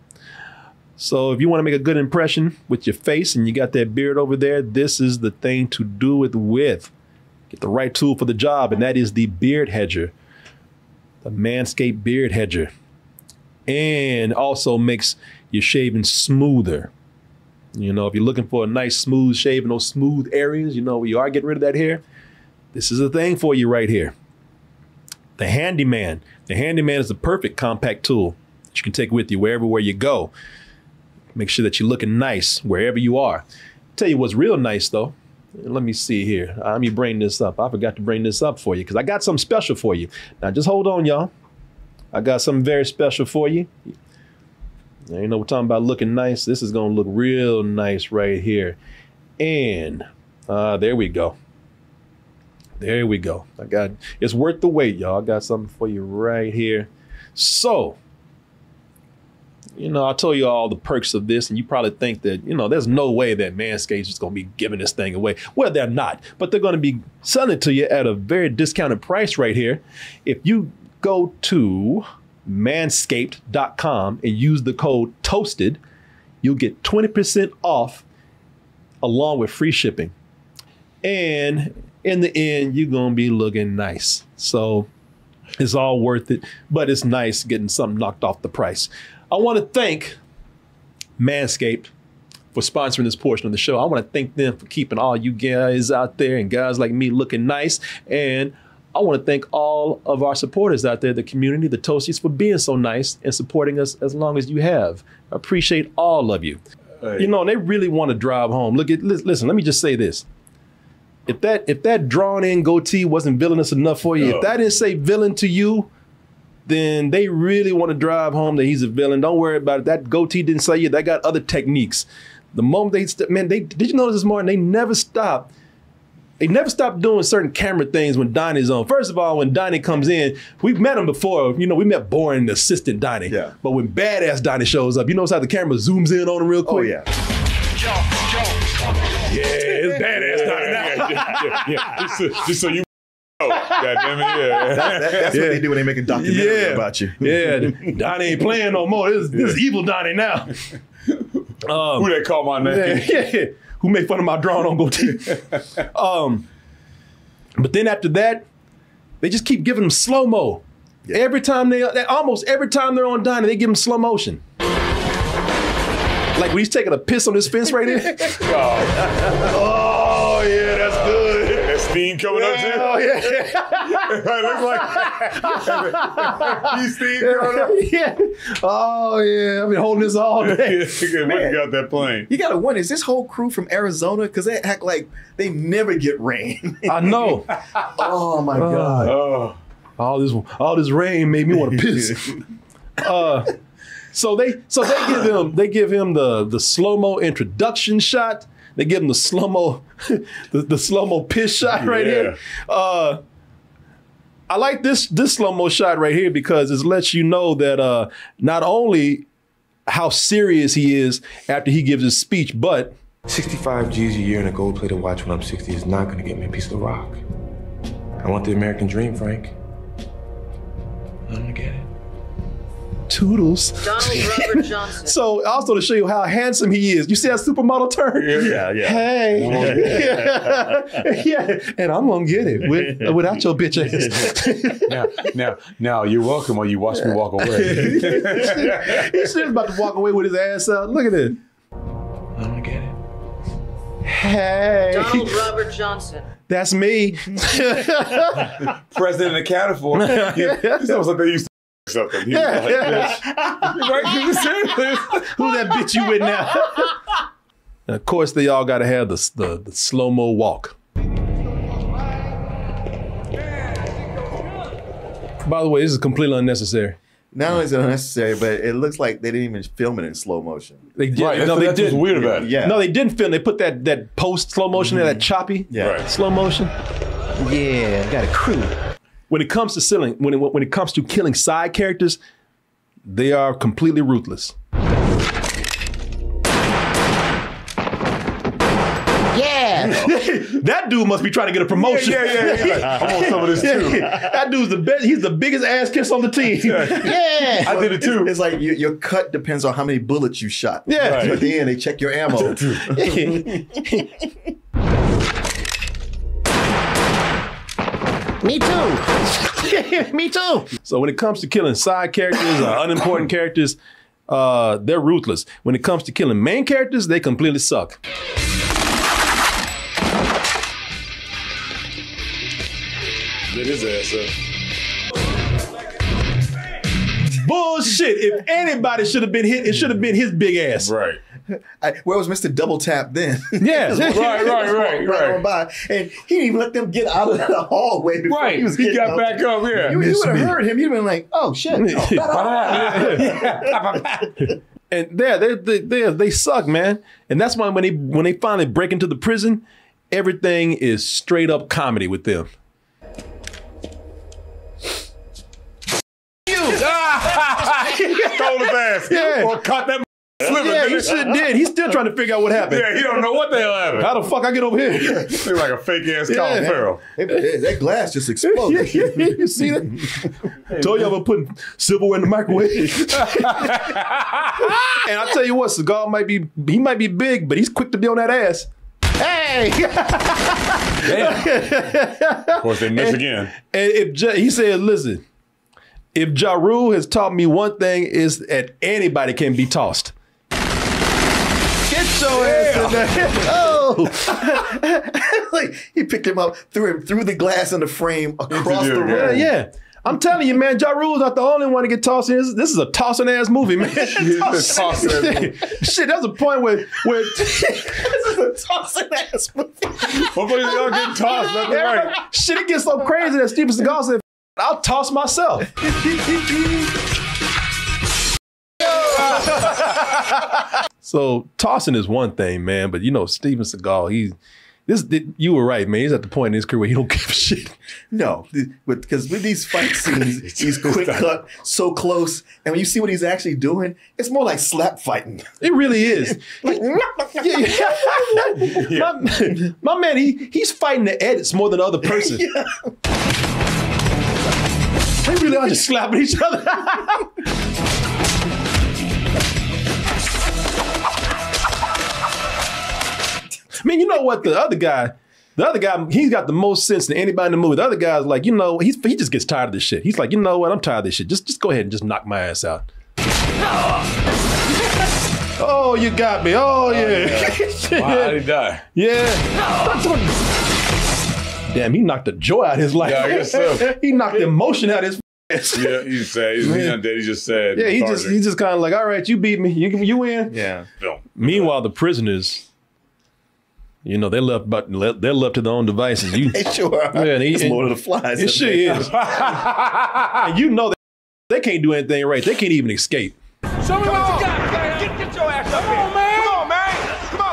So if you want to make a good impression with your face and you got that beard over there, this is the thing to do it with. Get the right tool for the job, and that is the beard hedger, the Manscaped beard hedger. And also makes your shaving smoother. You know, if you're looking for a nice smooth shave in those smooth areas, you know, where you are getting rid of that hair, this is a thing for you right here. The Handyman. The Handyman is the perfect compact tool that you can take with you wherever you go. Make sure that you're looking nice wherever you are. Tell you what's real nice though. Let me see here. Let me bring this up. I forgot to bring this up for you because I got something special for you. Now just hold on, y'all. I got something very special for you. Now, you know, we're talking about looking nice. This is going to look real nice right here. And there we go. There we go. It's worth the wait, y'all. I got something for you right here. So, you know, I told you all the perks of this, and you probably think that, you know, there's no way that Manscaped is just going to be giving this thing away. Well, they're not, but they're going to be selling it to you at a very discounted price right here. If you go to manscaped.com and use the code TOASTED, you'll get 20% off along with free shipping. And in the end, you're going to be looking nice. So it's all worth it, but it's nice getting something knocked off the price. I want to thank Manscaped for sponsoring this portion of the show. I want to thank them for keeping all you guys out there and guys like me looking nice. And I want to thank all of our supporters out there, the community, the Toasties, for being so nice and supporting us as long as you have. I appreciate all of you. Hey. You know, and they really want to drive home. Listen, let me just say this. If that drawn in goatee wasn't villainous enough for you, if that didn't say villain to you, then they really want to drive home that he's a villain. Don't worry about it. That goatee didn't say you. They got other techniques. The moment did you notice this morning? They never stopped. They never stopped doing certain camera things when Donnie's on. First of all, when Donnie comes in, we've met him before. You know, we met boring assistant Donnie. Yeah. But when badass Donnie shows up, you notice how the camera zooms in on him real quick? Oh, yeah. Yeah, it's badass Donnie now. Yeah. Just so you know. Goddamn it, yeah. That's what they do when they make a documentary about you. Yeah, Donnie ain't playing no more. This is evil Donnie now. Who they call my name? Yeah. Who made fun of my drawn on goatee. But then after that, they just keep giving them slow-mo. Every time almost every time they're on Donnie, they give them slow motion. Like when he's taking a piss on this fence right here. Oh, yeah, that's good. That steam coming up too. Oh, yeah. It looks like he's steam coming up. Yeah. Oh, yeah. I've been holding this all day. When you got that plane. You got to wonder, is this whole crew from Arizona? Because they act like they never get rain. I know. Oh, my God. Oh. All this rain made me want to piss. So they give him the slow-mo introduction shot. They give him the slow-mo the slow-mo piss shot right here. I like this slow-mo shot right here because it lets you know that not only how serious he is after he gives his speech, but 65 G's a year and a gold-plated watch when I'm 60 is not going to get me a piece of the rock. I want the American dream, Frank. I'm gonna get it. Toodles. Donald Robert Johnson. So also to show you how handsome he is. You see that supermodel turn? Yeah. Hey. Yeah. And I'm gonna get it without your bitch ass. Now you're welcome while you watch me walk away. He's serious about to walk away with his ass out. Look at it. I'm gonna get it. Hey. Donald Robert Johnson. That's me. President accounted for. It's almost like they used to something. He was like this. Who that bitch you with now? And of course, they all got to have the slow-mo walk. By the way, this is completely unnecessary. Not only is it unnecessary, but it looks like they didn't even film it in slow motion. They did. Right, No, they didn't. What's weird about it. Yeah. No, they didn't film. They put that post slow motion there, that choppy slow motion. Yeah, got a crew. When it comes to when it comes to killing side characters, they are completely ruthless. Yeah, that dude must be trying to get a promotion. Yeah. Like, I want some of this too. That dude's the best. He's the biggest ass kiss on the team. Yeah, I did it too. It's like your cut depends on how many bullets you shot. Yeah. Right. So at the end, they check your ammo. Me too. Me too. So when it comes to killing side characters or unimportant characters, they're ruthless. When it comes to killing main characters, they completely suck. Get his ass up. Bullshit. If anybody should have been hit, it should have been his big ass. Right. Where was Mr. Double Tap then? Yeah. right on by. And he didn't even let them get out of the hallway before he was He getting got up. back up, yeah. You would have heard him. You'd have been like, oh, shit. And they suck, man. And that's why when they finally break into the prison, everything is straight up comedy with them. Stole his ass. Yeah. Or caught that slipping. Yeah, he should did. He's still trying to figure out what happened. Yeah, he don't know what the hell happened. How the fuck I get over here? He's like a fake ass Colin Farrell. That glass just exploded. You see that? Told you I'm gonna put silverware in the microwave. And I tell you what, Seagal might be big, but he's quick to be on that ass. Hey! Of course, they miss again. And he said, listen, if Ja Rule has taught me one thing, is that anybody can be tossed. Get your ass in there. Oh! Like, he picked him up, threw him through the glass in the frame across the room. Yeah. I'm telling you, man, Ja Rule's not the only one to get tossed in. This is a tossing ass movie, man. Shit, there's a point where this is a tossing ass movie. Hopefully they all get tossed. That's right. Shit, it gets so crazy that Steven Seagal said, I'll toss myself. So tossing is one thing, man, but you know, Steven Seagal, you were right, man. He's at the point in his career where he don't give a shit. No, because with these fight scenes, he's quick cut, so close, and when you see what he's actually doing, it's more like slap fighting. It really is. Like, my man, he's fighting the edits more than the other person. Yeah. They really are just slapping each other. I mean, you know what? The other guy, he's got the most sense than anybody in the movie. The other guy's like, you know, he just gets tired of this shit. He's like, you know what? I'm tired of this shit. Just go ahead and just knock my ass out. Oh you got me. Oh, yeah. Wow, how did he die? Yeah. Damn, he knocked the joy out of his life. Yeah, I guess so. He knocked the emotion out of his face. Yeah, he's sad. He's not dead. He's just sad. Yeah, he's just kind of like, all right, you beat me. You win. Yeah. Meanwhile, the prisoners, you know, they're left to their own devices. They sure are. Yeah, it's Lord of the Flies. It sure is. And you know they can't do anything right. They can't even escape. Show me what you got, man. Get your ass up here. Man. Come on, man. Come on.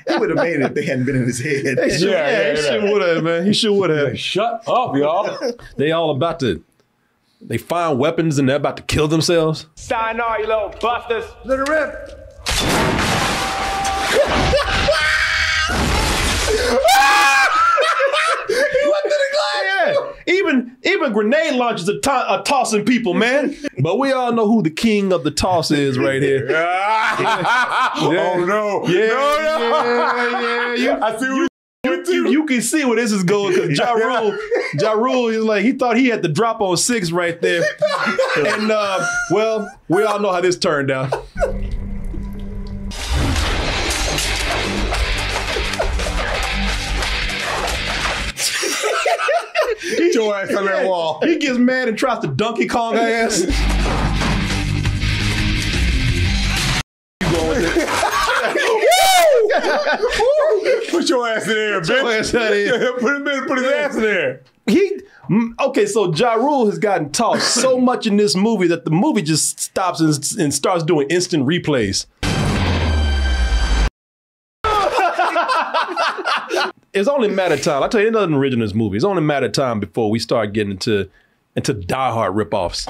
He would have made it if they hadn't been in his head. He sure would have, man. He sure would have. Shut up, y'all. They all about to. They find weapons and they're about to kill themselves. Sayonara, you little busters. Let it rip. Even grenade launchers are tossing people, man. But we all know who the king of the toss is right here. Oh no! Yeah. I see. You can see where this is going because Ja Rule is like, he thought he had the drop on 6 right there. And well, we all know how this turned out. Get your ass on that wall. He gets mad and tries to Donkey Kong her ass. Put your ass in there, bitch. Put his ass in there. Okay, so Ja Rule has gotten tossed so much in this movie that the movie just stops and starts doing instant replays. It's only a matter of time. I tell you, it doesn't originate this movie. It's only a matter of time before we start getting into Die Hard ripoffs.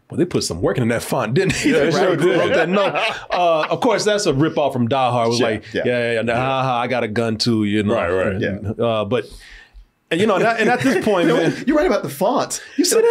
Well, they put some work in that font, didn't they? Yeah, sure did. Wrote that note. Of course, that's a ripoff from Die Hard. It was like, I got a gun too, you know. Right. Yeah. But. And you know, and at this point, man, you're right about the fonts. You said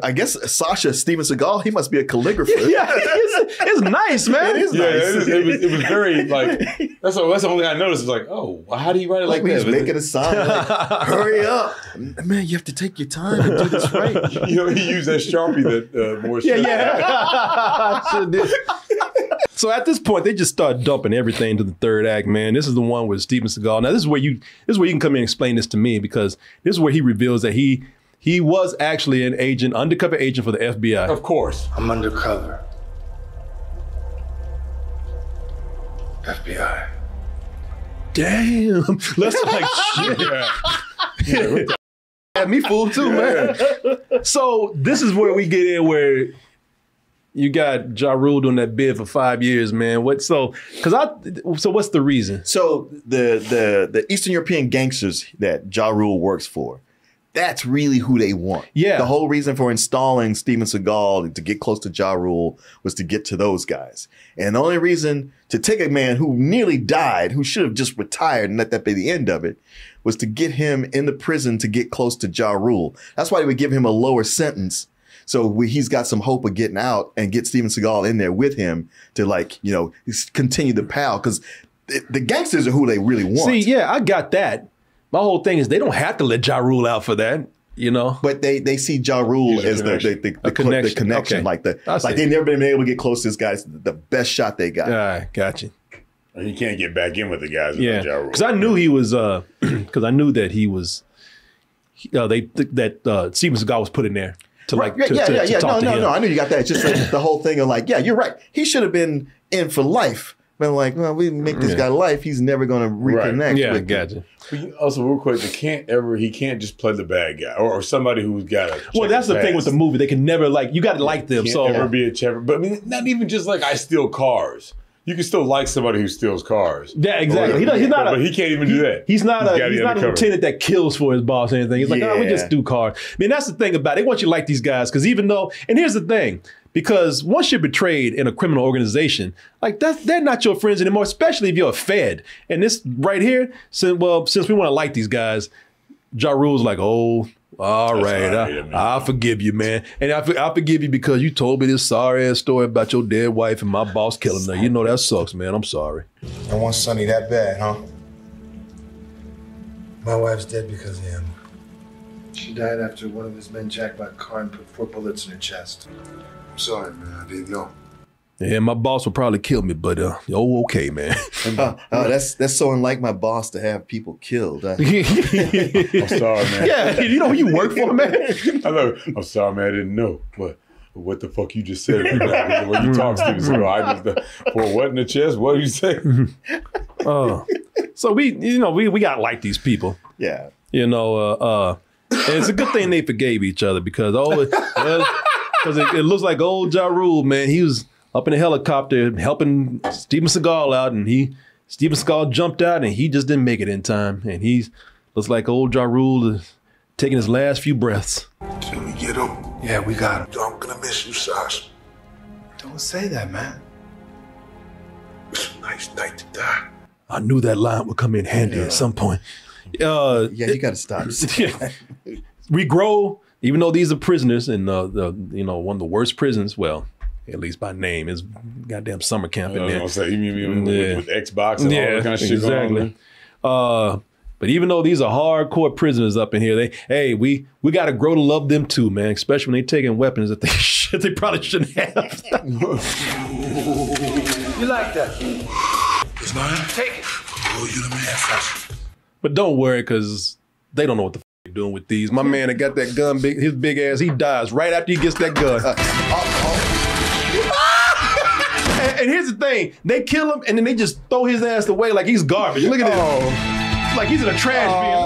I guess Sasha Steven Seagal, he must be a calligrapher. Yeah, it's nice, man. It is nice. It was very like that's the only thing I noticed. It's like, oh, how do you write it like that? He's making a sign, like, hurry up, man! You have to take your time and do this right. You know, he used that Sharpie that Morris. Yeah. Sure did. So at this point, they just start dumping everything to the third act, man. This is the one with Steven Seagal. Now, this is where you can come in and explain this to me, because this is where he reveals that he was actually an agent, undercover agent for the FBI. Of course. I'm undercover. FBI. Damn. That's like shit. Had me fooled too, man. So this is where we get in where you got Ja Rule doing that bid for 5 years, man. So what's the reason? So the Eastern European gangsters that Ja Rule works for, that's really who they want. Yeah. The whole reason for installing Steven Seagal to get close to Ja Rule was to get to those guys. And the only reason to take a man who nearly died, who should have just retired and let that be the end of it, was to get him in the prison to get close to Ja Rule. That's why they would give him a lower sentence. So he's got some hope of getting out and get Steven Seagal in there with him to, like, you know, continue the pal, because the gangsters are who they really want. See, yeah, I got that. My whole thing is they don't have to let Ja Rule out for that, you know. But they see Ja Rule as the connection, okay. like they've never been able to get close to this guy. It's the best shot they got. Got you. And you can't get back in with the guys. Yeah, Ja Rule. because I knew he was. Because I knew that he was. That Steven Seagal was put in there. To talk to him. No, I knew you got that. It's just like the whole thing of like, yeah, you're right. He should have been in for life. But like, well, we make this guy life. He's never going to reconnect. Right. Yeah, with gotcha. Also, real quick, he can't just play the bad guy or somebody who's got a. Well, that's the thing with the movie. They can never you got to like them. Can't so ever be a checker. But I mean, not even just like I steal cars. You can still like somebody who steals cars. Yeah, exactly. He's not. But he can't even do that. He's not a lieutenant that kills for his boss or anything. He's like, we just do cars. I mean, that's the thing about it. They want you to like these guys because even though, and here's the thing, because once you're betrayed in a criminal organization, like they're not your friends anymore, especially if you're a Fed. And this right here, since we want to like these guys, Ja Rule's like, oh. All right, I'll forgive you, man. And I'll forgive you because you told me this sorry-ass story about your dead wife and my boss killing her. You know that sucks, man. I'm sorry. I want Sonny that bad, huh? My wife's dead because of him. She died after one of his men jacked by a car and put 4 bullets in her chest. I'm sorry, man. I didn't know. Yeah, my boss will probably kill me, but okay, man. That's so unlike my boss to have people killed. I'm sorry, man. Yeah, you know who you work for, man. I'm sorry, man. I didn't know, but what the fuck you just said? When you talk Steven Seagal, I just for what in the chest? What do you say? So we gotta like these people. Yeah. And it's a good thing they forgave each other because it looks like old Ja Rule, man. He was up in a helicopter helping Steven Seagal out, and Steven Seagal jumped out, and he just didn't make it in time. And looks like old Ja Rule is taking his last few breaths. Can we get him? Yeah, we got him. I'm gonna miss you, Sash. Don't say that, man. It's a nice night to die. I knew that line would come in handy at some point. You gotta stop. We grow, even though these are prisoners in one of the worst prisons. Well, at least by name, is goddamn summer camp in there. I was gonna say, you mean with Xbox and all that kind of shit exactly. going on? But even though these are hardcore prisoners up in here, we got to grow to love them too, man. Especially when they taking weapons that they probably shouldn't have. You like that? It's mine. Take it. Oh, you the man, Sash. But don't worry, because they don't know what the they're doing with these. My man that got that gun, his big ass, he dies right after he gets that gun. And here's the thing, they kill him and then they just throw his ass away like he's garbage. Look at this. Like he's in a trash bin.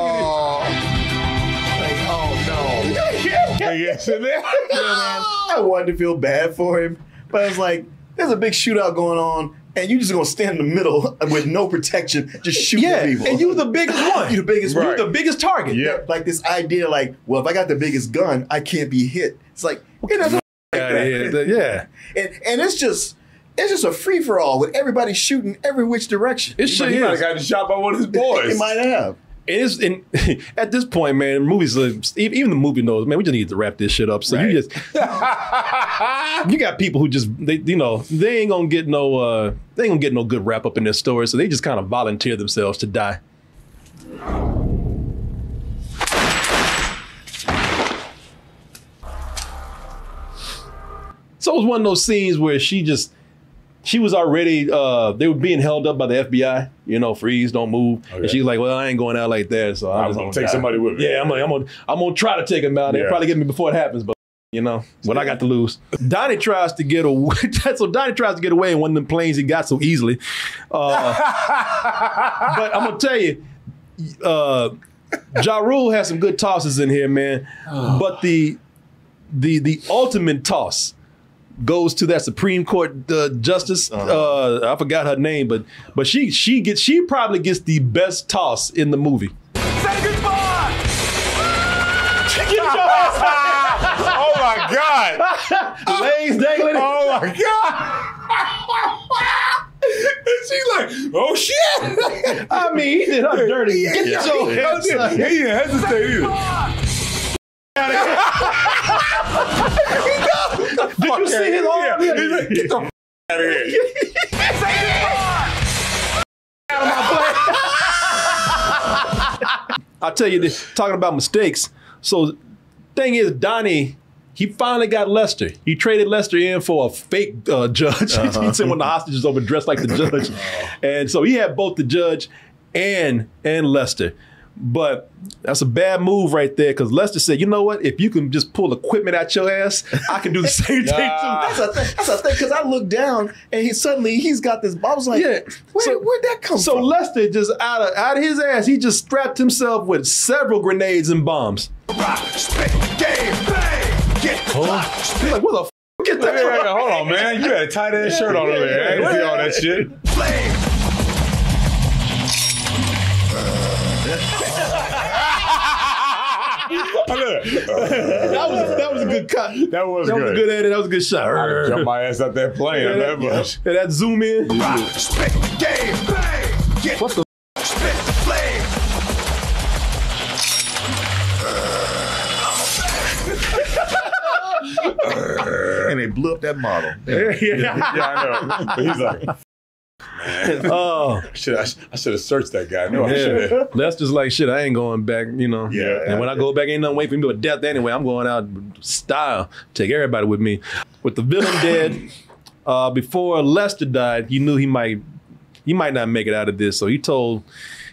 I wanted to feel bad for him, but I was like, there's a big shootout going on, and you just gonna stand in the middle with no protection, just shooting people. And you the biggest one. You the biggest Right. You the biggest target. Yeah. Like this idea, like, well, if I got the biggest gun, I can't be hit. It's like, it doesn't work like that. Yeah. And it's just a free for all with everybody shooting every which direction. It sure He is. might have gotten shot by one of his boys. He might have. At this point, man, movies, even the movie knows, man, we just need to wrap this shit up. So you got people who just, they ain't gonna get no good wrap up in their story. So they just kind of volunteer themselves to die. So it was one of those scenes where she was already, they were being held up by the FBI, freeze, don't move. Okay. And she's like, well, I ain't going out like that. So I'm gonna take somebody with me. Yeah, I'm gonna try to take him out. They'll probably get me before it happens, but what I got to lose. Donnie tries to get away. So Donnie tries to get away in one of them planes he got so easily. But I'm gonna tell you, Ja Rule has some good tosses in here, man. But the ultimate toss goes to that Supreme Court justice. I forgot her name, but she probably gets the best toss in the movie. Say goodbye! Get your ass out. Oh my God! Legs dangling. Oh my God! And she's like, oh shit! I mean, he did her dirty. Get your ass out. He didn't hesitate either. Did you see his arm? He's like, get the out of here. Out of my plate. I'll tell you this, talking about mistakes. So thing is, Donnie, he finally got Lester. He traded Lester in for a fake judge. He sent one of the hostages over dressed like the judge. And so he had both the judge and Lester. But that's a bad move right there, because Lester said, you know what? If you can just pull equipment out your ass, I can do the same thing too. That's a thing, because I looked down and he's got this. I was like, where'd that come from? So Lester just out of his ass, he just strapped himself with several grenades and bombs. Rock, spit, game, bang! Get the clock, He's like, what the f? Get that? Hold on, man. You had a tight ass shirt on over there. I didn't see all that shit. flame! That was a good cut. That was a good. good edit. That was a good shot. I jumped my ass out that plane. Yeah, that zoom in. Rock, spit, game, bang! Get What the? spit, flame! And they blew up that model. Yeah, I know. But he's like, man. Oh, I should have searched that guy. No, I should have. Lester's like, shit, I ain't going back, you know. Yeah. And when I go back, ain't nothing waiting for me to death anyway. I'm going out style. Take everybody with me. With the villain dead, before Lester died, he knew he might not make it out of this. So he told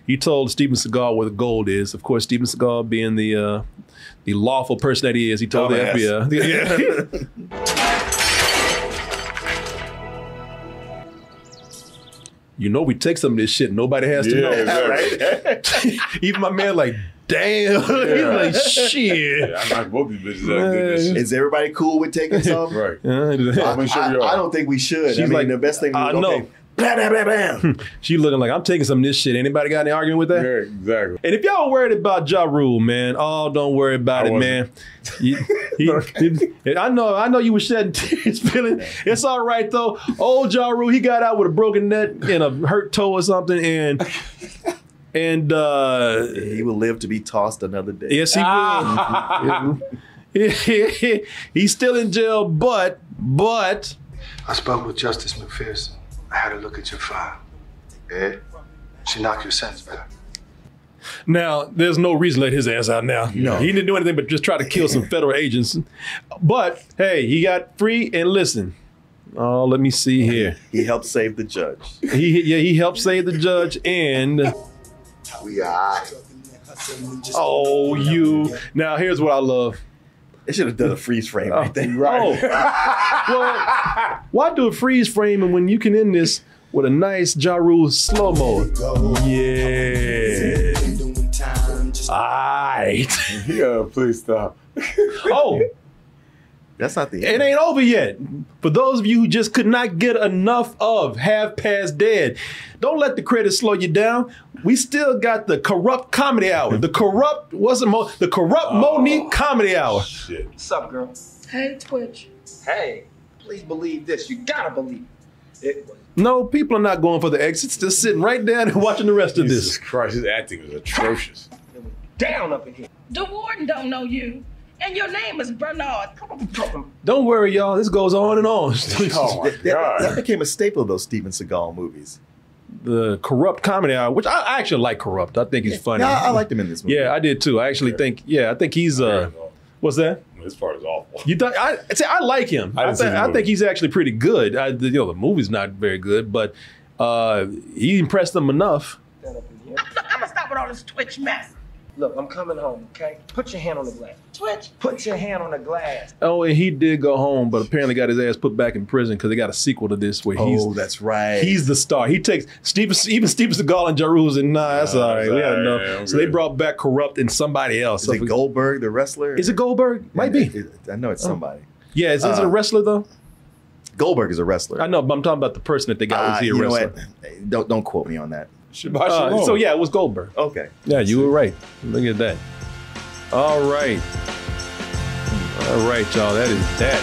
Steven Seagal where the gold is. Of course, Steven Seagal being the lawful person that he is, he told the FBI. You know, we take some of this shit. Nobody has to know. Exactly. Even my man, like, damn. He's like, shit. Yeah, I knocked both these bitches out. Is everybody cool with taking some? Right. I don't think we should. She's like, the best thing. I know. Okay. Blah, blah, blah, blah. She looking like, I'm taking some of this shit. Anybody got any argument with that? Yeah, exactly. And if y'all worried about Ja Rule, man, don't worry about it, man. I know you were shedding tears, feeling. It's all right though. Old Ja Rule, he got out with a broken neck and a hurt toe or something, and he will live to be tossed another day. Yes, he will. He's still in jail, but I spoke with Justice McPherson. I had a look at your file. Yeah? She knocked your sentence back. Now, there's no reason to let his ass out now. No. He didn't do anything but just try to kill some federal agents. But, hey, he got free, and listen. Oh, let me see here. He helped save the judge. He helped save the judge, and... We are. Oh, you. Now, here's what I love. They should have done a freeze frame right there. Right. Well, why do a freeze frame and when you can end this with a nice Ja Rule slow-mo? Yeah. Alright. Yeah, please stop. Oh. That's not the end. It ain't over yet. For those of you who just could not get enough of Half Past Dead, don't let the credits slow you down. We still got the Corrupt Comedy Hour. The Corrupt Monique Comedy Hour. Shit. What's up, girl? Hey, Twitch. Hey, please believe this. You gotta believe it. No, people are not going for the exits. They're sitting right down and watching the rest of this. Jesus Christ, his acting is atrocious. Down up in here. The warden don't know you. And your name is Bernard. Don't worry, y'all. This goes on and on. Oh, my God. That became a staple of those Steven Seagal movies. The Corrupt Comedy Hour, which I actually like Corrupt. I think he's funny. Yeah, I liked him in this movie. Yeah, I did too. I actually think he's what's that? This part is awful. You thought I like him. I think he's actually pretty good. The movie's not very good, but he impressed them enough. I'm gonna stop with all this Twitch mess. Look, I'm coming home, okay? Put your hand on the glass. Twitch. Put your hand on the glass. Oh, and he did go home, but apparently got his ass put back in prison because they got a sequel to this where that's right. He's the star. He takes Steven Seagal and Ja Rule and that's all right. We had enough. Yeah, so they brought back Corrupt and somebody else. Is it Goldberg, the wrestler? Is it Goldberg? Might be. I know it's somebody. Yeah, is it a wrestler though? Goldberg is a wrestler. I know, but I'm talking about the person that they got. Was he a wrestler? Don't quote me on that. So yeah, it was Goldberg. Okay. Yeah, you were right. Look at that. All right, y'all. That is that.